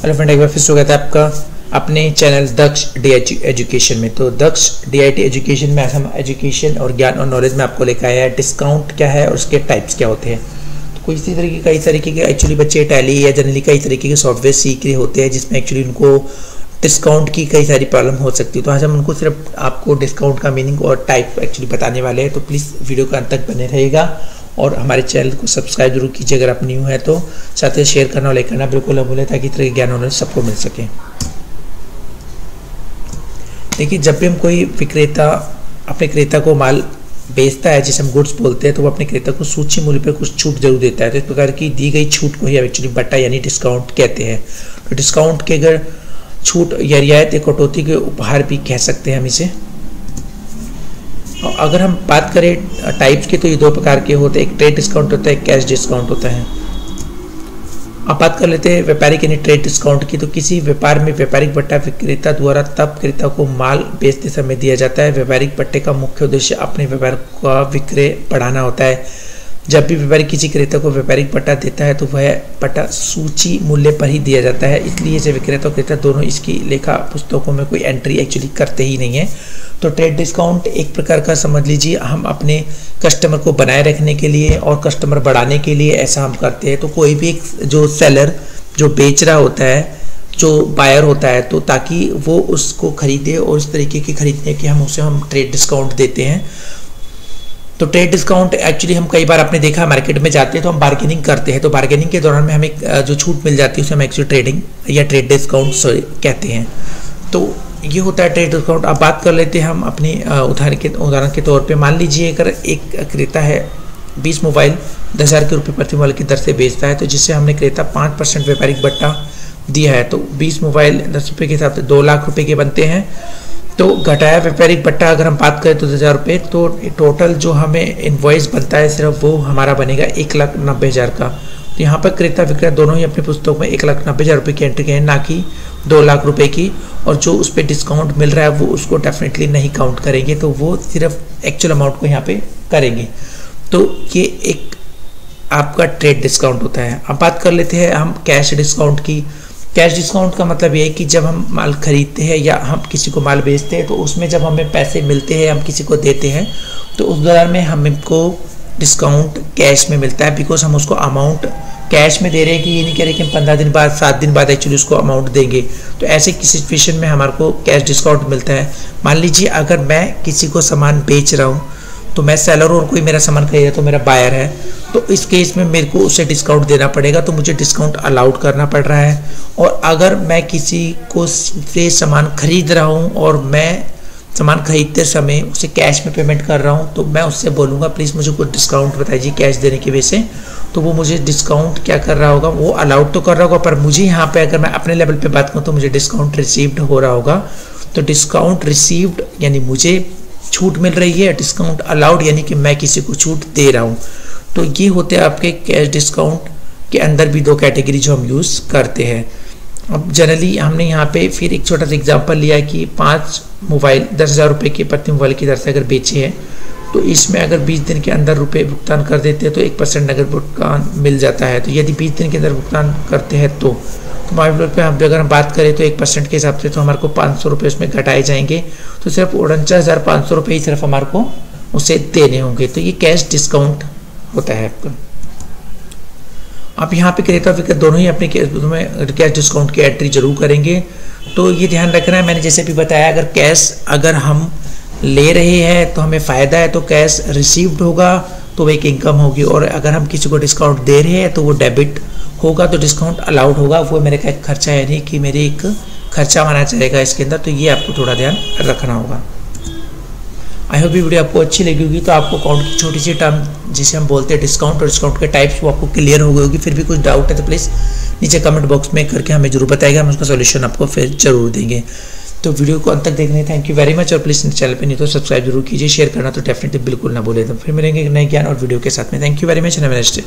Hello friend, एक बार फिर स्वागत है आपका अपने चैनल दक्ष डीआईटी एजुकेशन में। तो दक्ष डीआईटी एजुकेशन में हम एजुकेशन और ज्ञान और नॉलेज में आपको लेकर आया है डिस्काउंट क्या है और उसके टाइप्स क्या होते हैं। तो कोई इसी तरीके कई तरीके के एक्चुअली बच्चे टैली या जनरली कई तरीके के सॉफ्टवेयर सीख रहे होते हैं जिसमें एक्चुअली उनको डिस्काउंट की कई सारी प्रॉब्लम हो सकती है। तो आज हम उनको सिर्फ आपको डिस्काउंट का मीनिंग और टाइप एक्चुअली बताने वाले हैं। तो प्लीज़ वीडियो का अंत तक बने रहेगा और हमारे चैनल को सब्सक्राइब जरूर कीजिए अगर आप न्यू है तो। साथ ही शेयर करना और लाइक करना बिल्कुल न भूलें ताकि इस तरह के ज्ञान नॉलेज सबको मिल सके। देखिए, जब भी हम कोई विक्रेता अपने क्रेता को माल बेचता है जिसे हम गुड्स बोलते हैं तो वो अपने क्रेता को सूची मूल्य पर कुछ छूट जरूर देता है। तो इस प्रकार की दी गई छूट को ही एक्चुअली बट्टा यानी डिस्काउंट कहते हैं। तो डिस्काउंट के अगर छूट या रियायत या कटौती के उपहार भी कह सकते हैं हम इसे। अगर हम बात करें टाइप्स की तो ये दो प्रकार के होते हैं, एक ट्रेड डिस्काउंट होता है, एक कैश डिस्काउंट होता है। अब बात कर लेते हैं व्यापारिक यानी ट्रेड डिस्काउंट की। तो किसी व्यापार में व्यापारिक बट्टा विक्रेता द्वारा तब क्रेता को माल बेचते समय दिया जाता है। व्यापारिक बट्टे का मुख्य उद्देश्य अपने व्यापार का विक्रय बढ़ाना होता है। जब भी व्यापारी किसी क्रेता को व्यापारिक बट्टा देता है तो वह बट्टा सूची मूल्य पर ही दिया जाता है। इसलिए इसे विक्रेता और क्रेता दोनों इसकी लेखा पुस्तकों में कोई एंट्री एक्चुअली करते ही नहीं है। तो ट्रेड डिस्काउंट एक प्रकार का समझ लीजिए हम अपने कस्टमर को बनाए रखने के लिए और कस्टमर बढ़ाने के लिए ऐसा हम करते हैं। तो कोई भी एक जो सेलर जो बेच रहा होता है, जो बायर होता है, तो ताकि वो उसको खरीदे और इस तरीके की खरीदने के हम ट्रेड डिस्काउंट देते हैं। तो ट्रेड डिस्काउंट एक्चुअली हम कई बार आपने देखा मार्केट में जाते हैं तो हम बार्गेनिंग करते हैं। तो बार्गेनिंग के दौरान में हमें जो छूट मिल जाती है उसे हम एक्चुअली ट्रेडिंग या ट्रेड डिस्काउंट कहते हैं। तो ये होता है ट्रेड डिस्काउंट। अब बात कर लेते हैं हम अपनी उदाहरण के तौर पे। मान लीजिए अगर एक क्रेता है 20 मोबाइल 10,000 के रुपये प्रति मोबाइल की दर से बेचता है, तो जिससे हमने क्रेता 5% व्यापारिक बट्टा दिया है। तो 20 मोबाइल 10 रुपये के हिसाब से 2 लाख रुपये के बनते हैं। तो घटाया व्यापारिक बट्टा अगर हम बात करें तो 10,000 रुपये, तो टोटल जो हमें इनवॉइस बनता है सिर्फ वो हमारा बनेगा 1,90,000 का। तो यहाँ पर क्रेता विक्रेता दोनों ही अपनी पुस्तक में 1,90,000 रुपये की एंट्री करें, ना कि 2 लाख रुपए की। और जो उस पर डिस्काउंट मिल रहा है वो उसको डेफिनेटली नहीं काउंट करेंगे, तो वो सिर्फ एक्चुअल अमाउंट को यहाँ पे करेंगे। तो ये एक आपका ट्रेड डिस्काउंट होता है। अब बात कर लेते हैं हम कैश डिस्काउंट की। कैश डिस्काउंट का मतलब ये है कि जब हम माल खरीदते हैं या हम किसी को माल बेचते हैं तो उसमें जब हमें पैसे मिलते हैं, हम किसी को देते हैं, तो उस दौरान में हमको डिस्काउंट कैश में मिलता है। बिकॉज हम उसको अमाउंट कैश में दे रहे हैं कि ये नहीं कह रहे कि हम 15 दिन बाद 7 दिन बाद एक्चुअली उसको अमाउंट देंगे। तो ऐसे किसी सिचुएशन में हमारे को कैश डिस्काउंट मिलता है। मान लीजिए अगर मैं किसी को सामान बेच रहा हूँ तो मैं सेलर और कोई मेरा सामान खरीद रहा है तो मेरा बायर है, तो इस केस में मेरे को उसे डिस्काउंट देना पड़ेगा, तो मुझे डिस्काउंट अलाउड करना पड़ रहा है। और अगर मैं किसी को से सामान खरीद रहा हूँ और मैं सामान खरीदते समय उसे कैश में पेमेंट कर रहा हूँ, तो मैं उससे बोलूँगा प्लीज़ मुझे कुछ डिस्काउंट बताइए कैश देने की वजह से। तो वो मुझे डिस्काउंट क्या कर रहा होगा, वो अलाउड तो कर रहा होगा, पर मुझे यहाँ पे अगर मैं अपने लेवल पे बात करूँ तो मुझे डिस्काउंट रिसीव्ड हो रहा होगा। तो डिस्काउंट रिसीव्ड यानी मुझे छूट मिल रही है, डिस्काउंट अलाउड यानी कि मैं किसी को छूट दे रहा हूँ। तो ये होते हैं आपके कैश डिस्काउंट के अंदर भी दो कैटेगरी जो हम यूज़ करते हैं। अब जनरली हमने यहाँ पे फिर एक छोटा सा एग्जांपल लिया है कि 5 मोबाइल 10,000 रुपये के प्रति मोबाइल की दर से अगर बेचे हैं तो इसमें अगर 20 दिन के अंदर रुपये भुगतान कर देते हैं तो 1% नगद भुगतान मिल जाता है। तो यदि 20 दिन के अंदर भुगतान करते हैं तो मोबाइल पे अगर हम बात करें तो 1% के हिसाब से तो हमारे को 500 रुपये उसमें घटाए जाएंगे। तो सिर्फ 49,500 रुपये ही सिर्फ हमारे को उसे देने होंगे। तो ये कैश डिस्काउंट होता है आपका। आप यहाँ पे क्रेता विक्रेता दोनों ही अपने कैश डिस्काउंट की एंट्री जरूर करेंगे। तो ये ध्यान रखना है, मैंने जैसे भी बताया, अगर कैश अगर हम ले रहे हैं तो हमें फ़ायदा है तो कैश रिसीव्ड होगा तो वो एक इनकम होगी, और अगर हम किसी को डिस्काउंट दे रहे हैं तो वो डेबिट होगा, तो डिस्काउंट अलाउड होगा, वो मेरे का एक खर्चा है नहीं कि मेरे एक खर्चा माना जाएगा इसके अंदर। तो ये आपको थोड़ा ध्यान रखना होगा। आई होप ये वीडियो आपको अच्छी लगी होगी। तो आपको अकाउंट की छोटी सी टर्म जिसे हम बोलते हैं डिस्काउंट और डिस्काउंट के टाइप्स वो आपको क्लियर हो गई होगी। फिर भी कुछ डाउट है तो प्लीज़ नीचे कमेंट बॉक्स में करके हमें जरूर बताएगा, हम उसका सोल्यूशन आपको फिर जरूर देंगे। तो वीडियो को अंत तक देखने थैंक यू वेरी मच। और प्लीज़ चैनल पे नहीं तो सब्सक्राइब जरूर कीजिए, शेयर करना तो डेफिनेटली बिल्कुल ना भूलें। तो फिर मिलेंगे नए ज्ञान और वीडियो के साथ में। Thank you very much. Have a nice day.